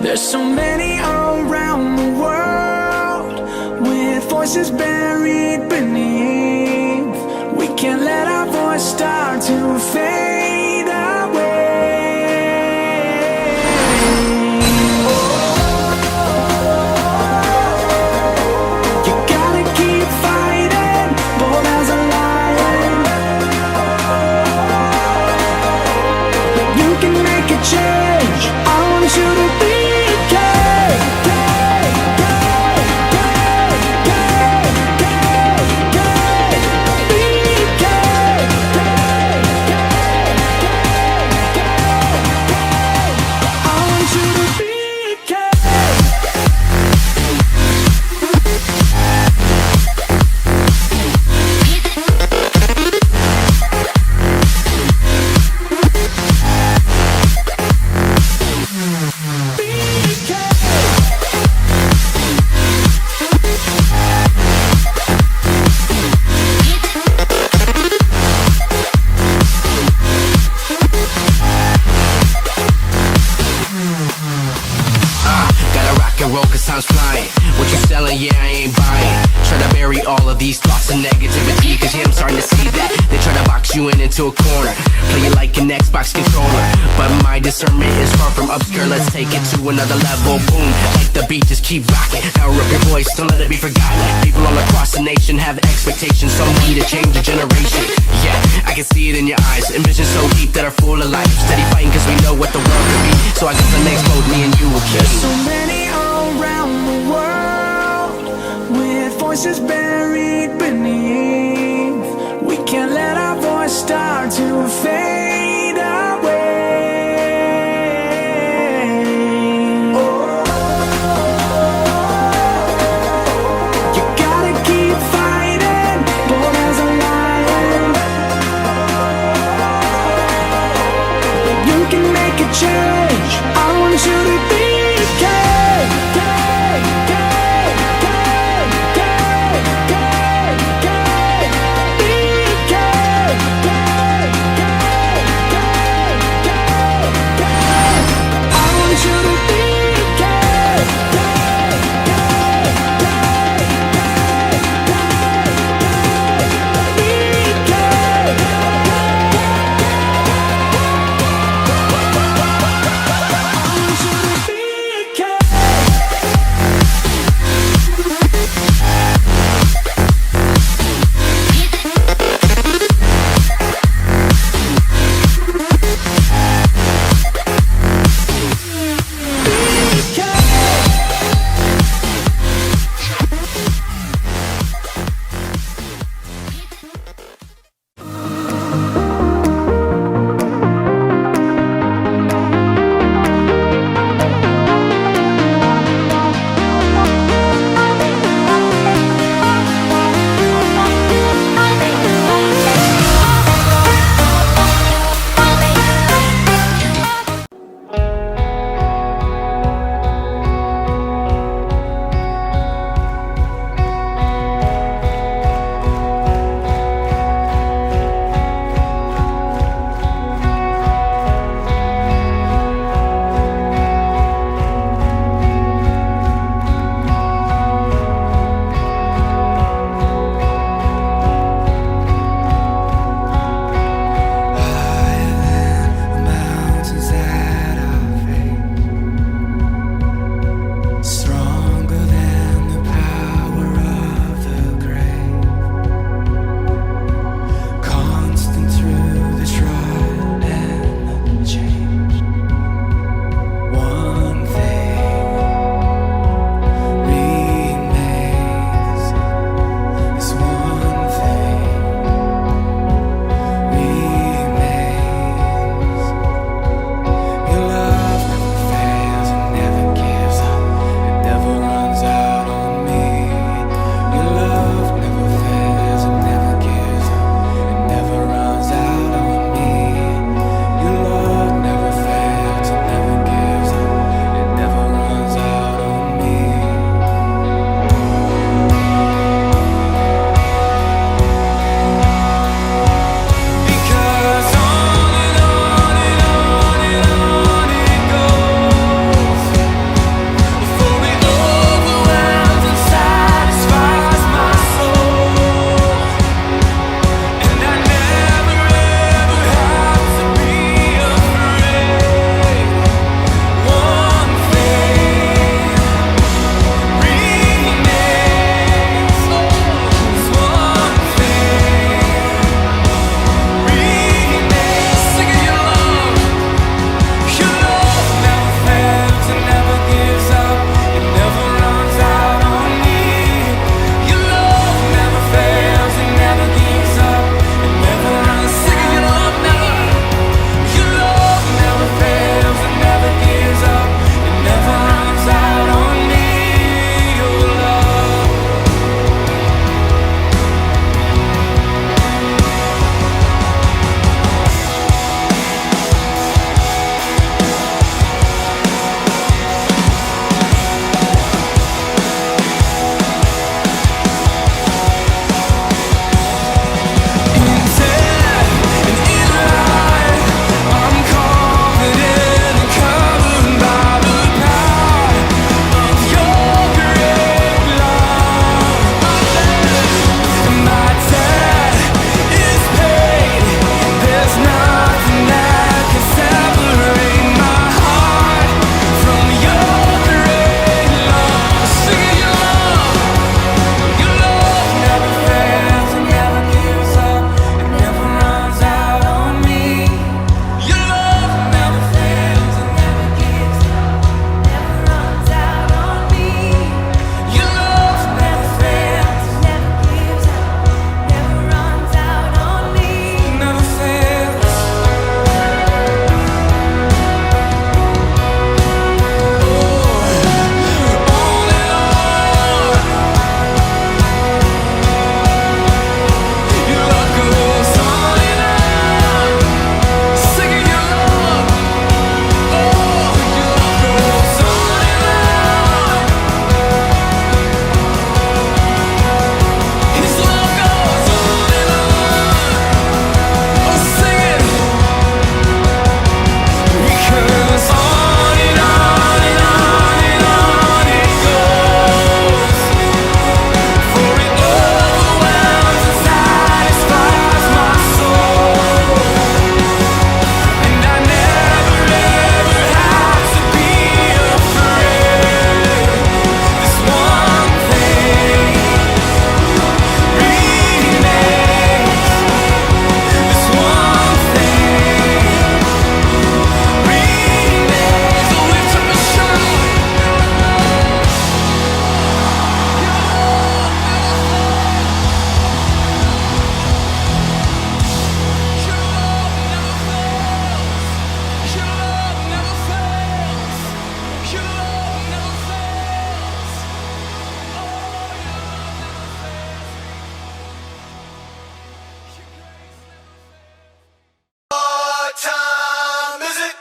There's so many around the world, with voices buried beneath. We can't let our voice start to fade away. You gotta keep fighting, bold as a lion. You can make a change. I want you to be flying. What you selling? Yeah, I ain't buying. Try to bury all of these thoughts and negativity, cause yeah, I'm starting to see that they try to box you into a corner, play it like an Xbox controller. But my discernment is far from obscure. Let's take it to another level. Boom, like the beat, just keep rocking. Power up your voice, don't let it be forgotten. People all across the nation have expectations. Some need to change the generation. Yeah, I can see it in your eyes. Ambition so deep that are full of life. Steady fighting cause we know what the world could be. So I guess the next mode, me and you will keep. There's so many around the world, with voices buried beneath. We can't let our voice start to fade away. You gotta keep fighting, bold as a lion. You can make a change. I want you to be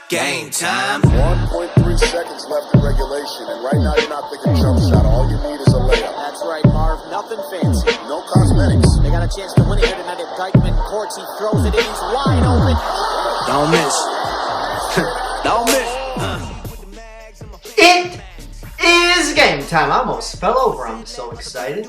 Game time. 1.3 seconds left in regulation, and right now you're not thinking jump shot. All you need is a layup. That's right, Marv. Nothing fancy. No cosmetics. They got a chance to win it here tonight at Dykeman Courts. He throws it in. He's wide open. Don't miss. Don't miss. It is game time. I almost fell over. I'm so excited.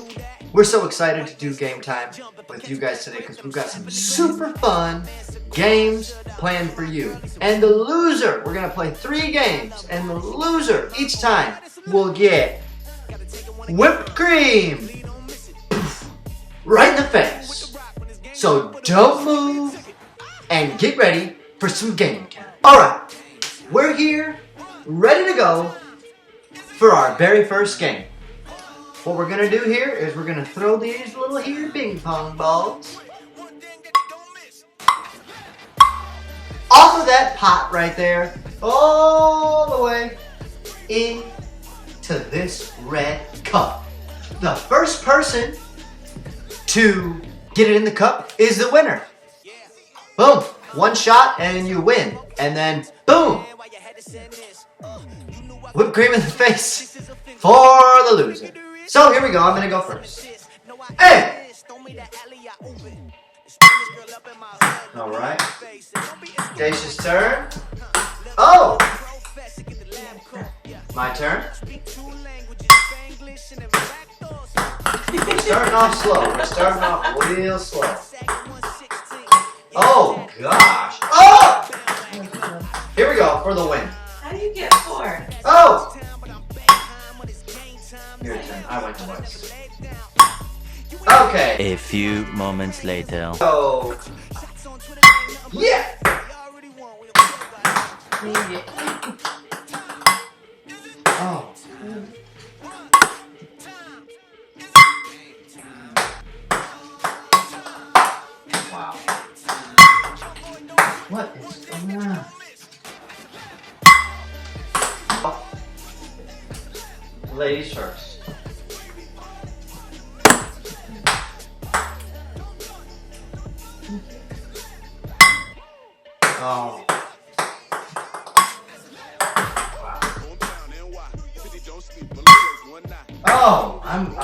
We're so excited to do game time with you guys today because we've got some super fun games planned for you. And the loser, we're going to play 3 games, and the loser each time will get whipped cream right in the face. So don't move and get ready for some game time. Alright, we're here, ready to go for our very first game. What we're going to do here is we're going to throw these little here ping pong balls off of that pot right there, all the way into this red cup. The first person to get it in the cup is the winner. Boom. One shot and you win. And then, boom. Whipped cream in the face for the loser. So here we go. I'm going to go first. Hey! Alright. Dacia's turn. Oh! My turn. We're starting off slow. We're starting off real slow. Oh, gosh. Oh! Here we go for the win. How do you get 4? Oh! Your turn. I went twice. Okay. A few moments later. So, yeah! Oh. Wow. What is going on? Ladies first. Oh. Oh, I'm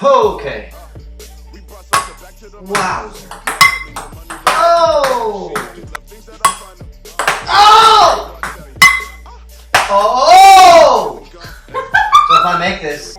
Oh. Okay. Wow. Oh. Oh. Oh. So if I make this.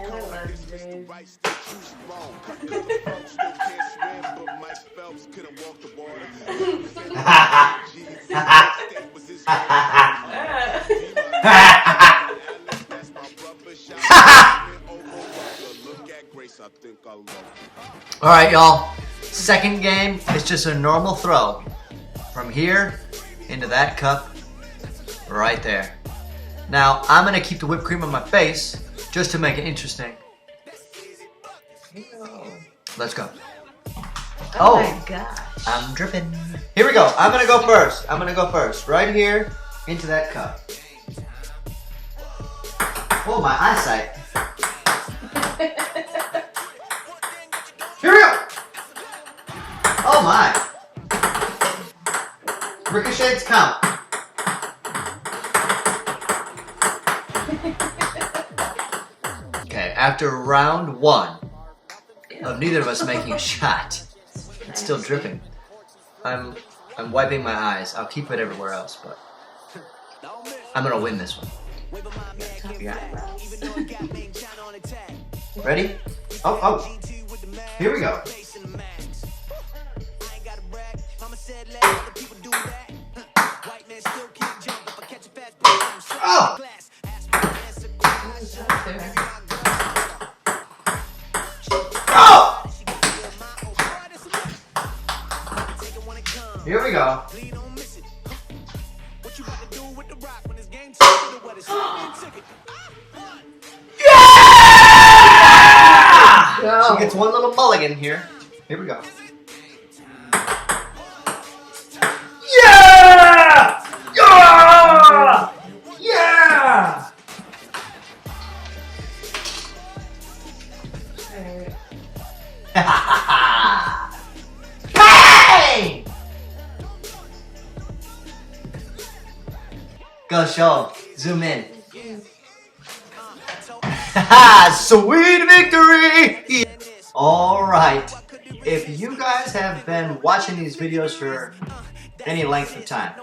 Alright, y'all. Second game is just a normal throw. From here into that cup right there. Now, I'm going to keep the whipped cream on my face just to make it interesting. Let's go. Oh my gosh. I'm dripping. Here we go. I'm going to go first. Right here into that cup. Oh, my eyesight. Here we go. Oh my. Ricochets count. Okay, after round 1 of neither of us making a shot, it's still dripping. I'm wiping my eyes. I'll keep it everywhere else, but I'm gonna win this one. Ready? Oh. Here we go. Oh! Oh! Here we go. Yeah! She gets one little mulligan here. Here we go. Yeah! Yeah! Yeah! Bang! Go show. Zoom in. Sweet victory! Alright. If you guys have been watching these videos for any length of time,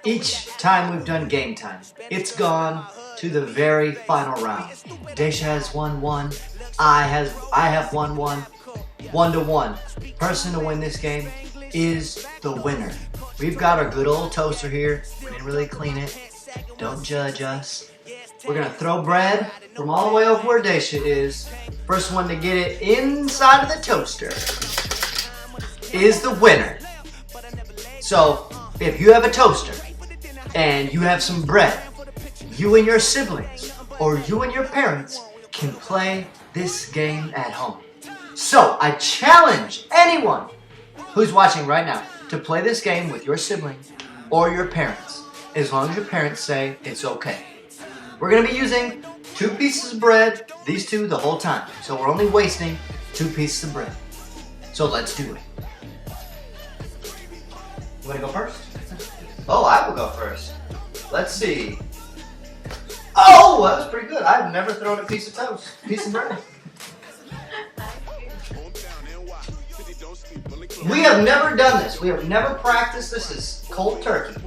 each time we've done game time, it's gone to the very final round. Daisha has won one. I have won one. 1-1. Person to win this game is the winner. We've got our good old toaster here. We didn't really clean it. Don't judge us. We're gonna throw bread from all the way over where Daisha is. First one to get it inside of the toaster is the winner. So, if you have a toaster and you have some bread, you and your siblings or you and your parents can play this game at home. So, I challenge anyone who's watching right now to play this game with your sibling or your parents, as long as your parents say it's okay. We're going to be using 2 pieces of bread, these two, the whole time. So we're only wasting 2 pieces of bread. So let's do it. You want to go first? Oh, I will go first. Let's see. Oh, that was pretty good. I've never thrown a piece of bread. We have never done this. We have never practiced. This is cold turkey.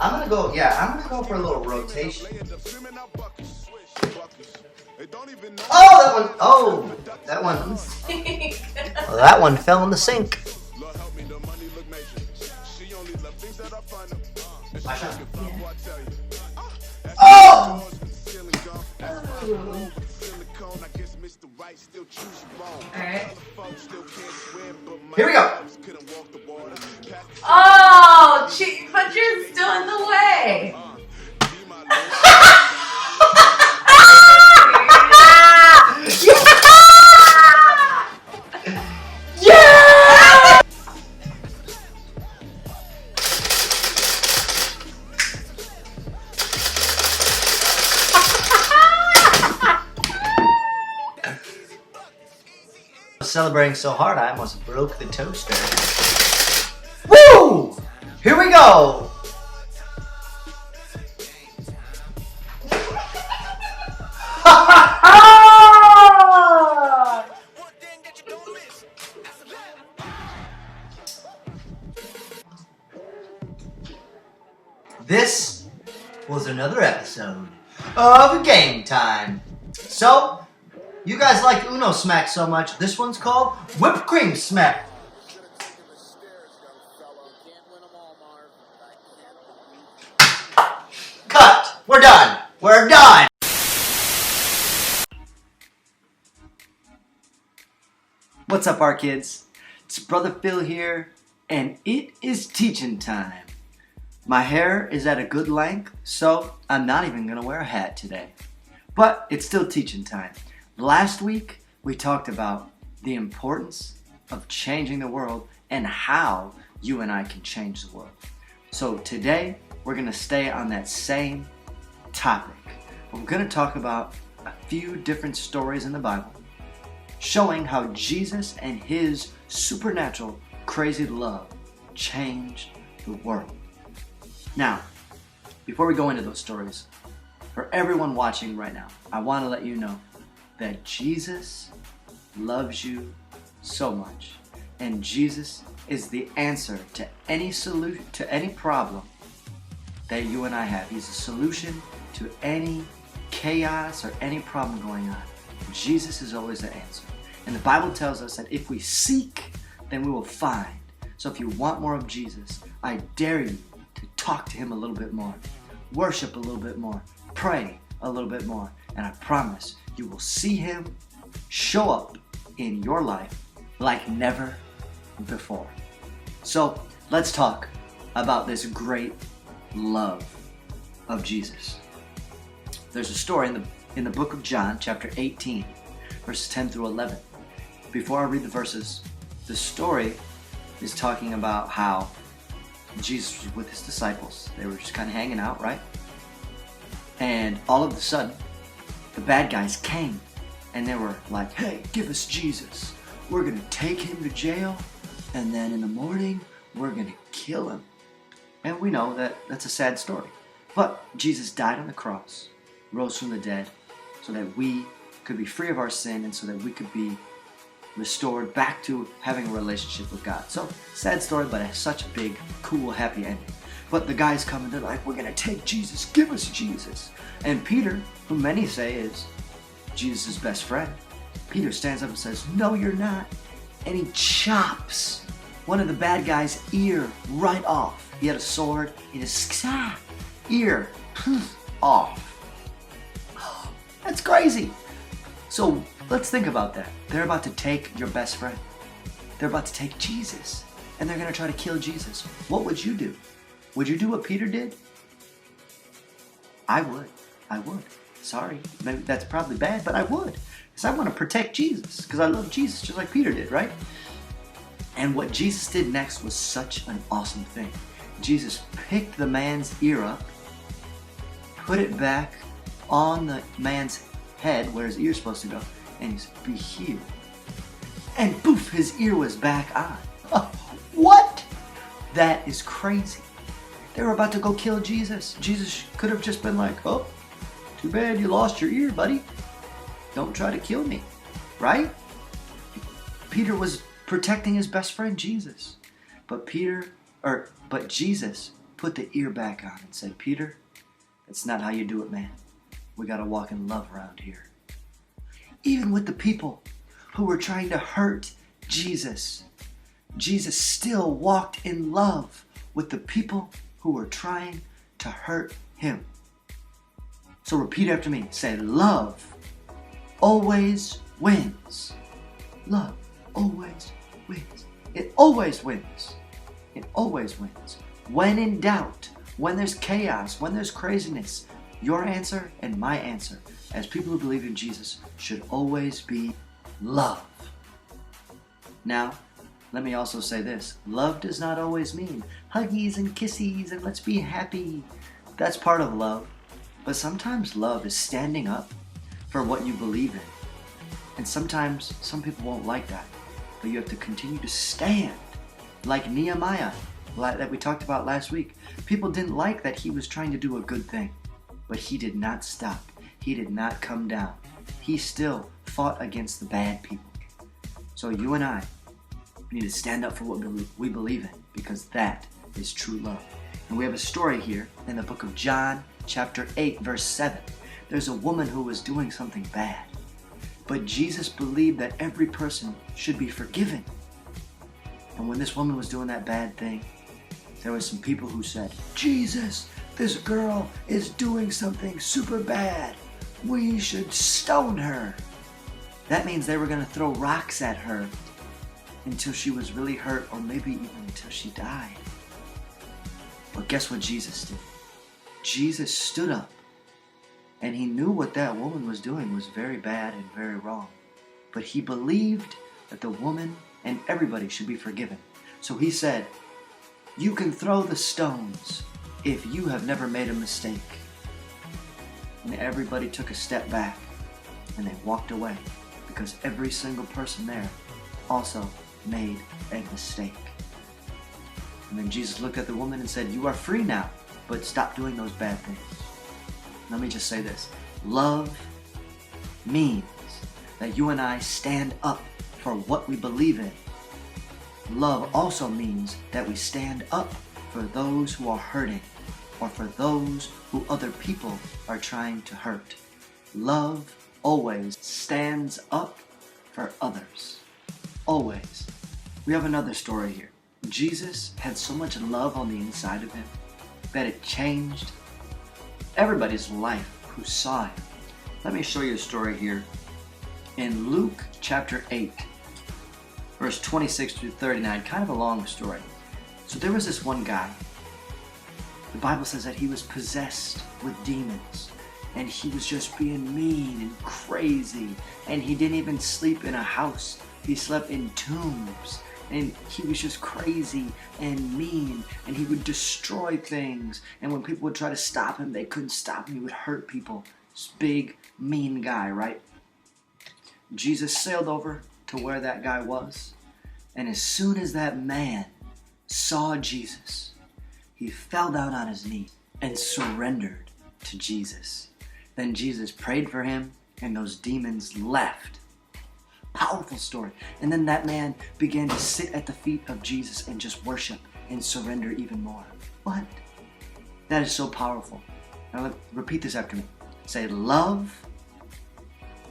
I'm gonna go for a little rotation. Oh, that one. Well, that one fell in the sink. My shot. Oh! Alright. Here we go. Oh, but you're still in the way. Yeah! Celebrating so hard, I almost broke the toaster. Woo! Here we go! This was another episode of Game Time. So, you guys like Uno Smack so much, this one's called Whipped Cream Smack. Cut! We're done! We're done! What's up, our kids? It's Brother Phil here, and it is teaching time. My hair is at a good length, so I'm not even gonna wear a hat today. But it's still teaching time. Last week, we talked about the importance of changing the world and how you and I can change the world. So today, we're gonna stay on that same topic. We're gonna talk about a few different stories in the Bible showing how Jesus and his supernatural, crazy love changed the world. Now, before we go into those stories, for everyone watching right now, I want to let you know that Jesus loves you so much, and Jesus is the answer to any solution, to any problem that you and I have. He's a solution to any chaos or any problem going on. Jesus is always the answer. And the Bible tells us that if we seek, then we will find. So if you want more of Jesus, I dare you to talk to him a little bit more, worship a little bit more, pray a little bit more, and I promise you will see him show up in your life like never before. So let's talk about this great love of Jesus. There's a story in the book of John, chapter 18, verses 10 through 11. Before I read the verses, the story is talking about how Jesus was with his disciples. They were just kind of hanging out, right? And all of a sudden, the bad guys came and they were like, hey, give us Jesus. We're going to take him to jail, and then in the morning, we're going to kill him. And we know that that's a sad story. But Jesus died on the cross, rose from the dead, so that we could be free of our sin and so that we could be restored back to having a relationship with God. So, sad story, but such a big, cool, happy ending. But the guys come and they're like, we're going to take Jesus. Give us Jesus. And Peter, who many say is Jesus' best friend, Peter stands up and says, no, you're not. And he chops one of the bad guys' ear right off. He had a sword. He just, ear, off. That's crazy. So let's think about that. They're about to take your best friend. They're about to take Jesus. And they're going to try to kill Jesus. What would you do? Would you do what Peter did? I would. Sorry. Maybe that's probably bad, but I would. Because I want to protect Jesus. Because I love Jesus just like Peter did, right? And what Jesus did next was such an awesome thing. Jesus picked the man's ear up, put it back on the man's head where his ear's supposed to go, and he said, be healed. And poof, his ear was back on. Oh, what? That is crazy. They were about to go kill Jesus. Jesus could have just been like, oh, too bad you lost your ear, buddy. Don't try to kill me, right? Peter was protecting his best friend, Jesus. But Jesus put the ear back on and said, Peter, that's not how you do it, man. We got to walk in love around here. Even with the people who were trying to hurt Jesus, Jesus still walked in love with the people who were trying to hurt him. So repeat after me. Say, love always wins. Love always wins. It always wins. It always wins. When in doubt, when there's chaos, when there's craziness, your answer and my answer as people who believe in Jesus should always be love. Now, let me also say this. Love does not always mean huggies and kissies and let's be happy. That's part of love. But sometimes love is standing up for what you believe in. And sometimes some people won't like that. But you have to continue to stand. Like Nehemiah, that we talked about last week. People didn't like that he was trying to do a good thing. But he did not stop. He did not come down. He still fought against the bad people. So you and I need to stand up for what we believe in, because that is true love. And we have a story here in the book of John, chapter 8, verse 7. There's a woman who was doing something bad. But Jesus believed that every person should be forgiven. And when this woman was doing that bad thing, there were some people who said, Jesus, this girl is doing something super bad. We should stone her. That means they were going to throw rocks at her until she was really hurt, or maybe even until she died. But guess what Jesus did? Jesus stood up, and he knew what that woman was doing was very bad and very wrong. But he believed that the woman and everybody should be forgiven. So he said, you can throw the stones if you have never made a mistake. And everybody took a step back, and they walked away, because every single person there also made a mistake. And then Jesus looked at the woman and said, you are free now, but stop doing those bad things. Let me just say this. Love means that you and I stand up for what we believe in. Love also means that we stand up for those who are hurting, or for those who other people are trying to hurt. Love always stands up for others. Always. We have another story here. Jesus had so much love on the inside of him that it changed everybody's life who saw him. Let me show you a story here in Luke chapter 8, verse 26 through 39, kind of a long story. So there was this one guy. The Bible says that he was possessed with demons, and he was just being mean and crazy, and he didn't even sleep in a house. He slept in tombs, and he was just crazy and mean, and he would destroy things, and when people would try to stop him, they couldn't stop him. He would hurt people. This big, mean guy, right? Jesus sailed over to where that guy was, and as soon as that man saw Jesus, he fell down on his knees and surrendered to Jesus. Then Jesus prayed for him, and those demons left. Powerful story. And then that man began to sit at the feet of Jesus and just worship and surrender even more. What? That is so powerful. Now repeat this after me. Say, love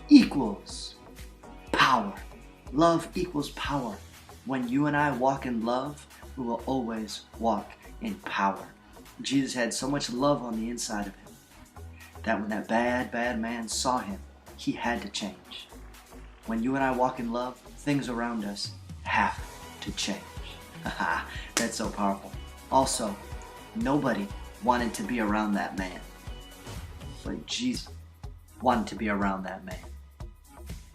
equals power. Love equals power. When you and I walk in love, we will always walk in power. Jesus had so much love on the inside of him that when that bad man saw him, he had to change. When you and I walk in love, things around us have to change. That's so powerful. Also, nobody wanted to be around that man, but Jesus wanted to be around that man.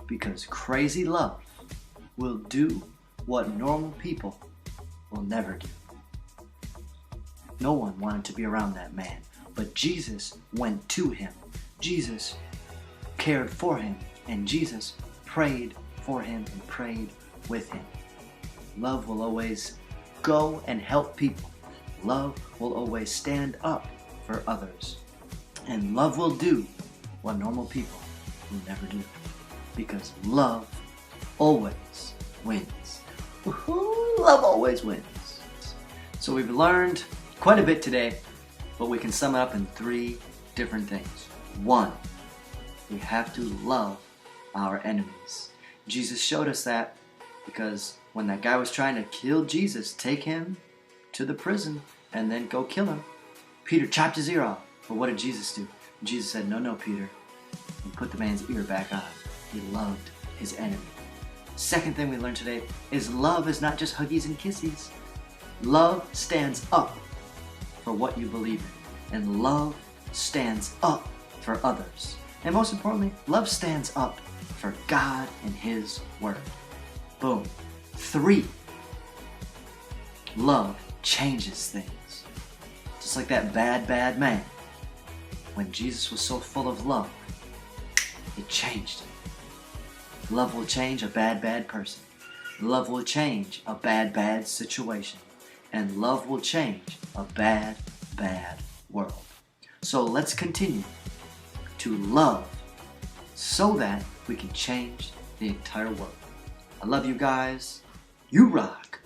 Because crazy love will do what normal people will never do. No one wanted to be around that man, but Jesus went to him. Jesus cared for him, and Jesus prayed for him and prayed with him. Love will always go and help people. Love will always stand up for others. And love will do what normal people will never do. Because love always wins. Woo-hoo, love always wins. So we've learned quite a bit today, but we can sum it up in 3 different things. 1, we have to love our enemies. Jesus showed us that because when that guy was trying to kill Jesus, take him to the prison and then go kill him, Peter chopped his ear off. But what did Jesus do? Jesus said, no, Peter, and put the man's ear back on. He loved his enemy. Second thing we learned today is love is not just huggies and kissies. Love stands up for what you believe in. And love stands up for others. And most importantly, love stands up for God and His Word. Boom. 3, love changes things. Just like that bad man. When Jesus was so full of love, it changed him. Love will change a bad person. Love will change a bad situation. And love will change a bad world. So let's continue to love so that we can change the entire world. I love you guys. You rock.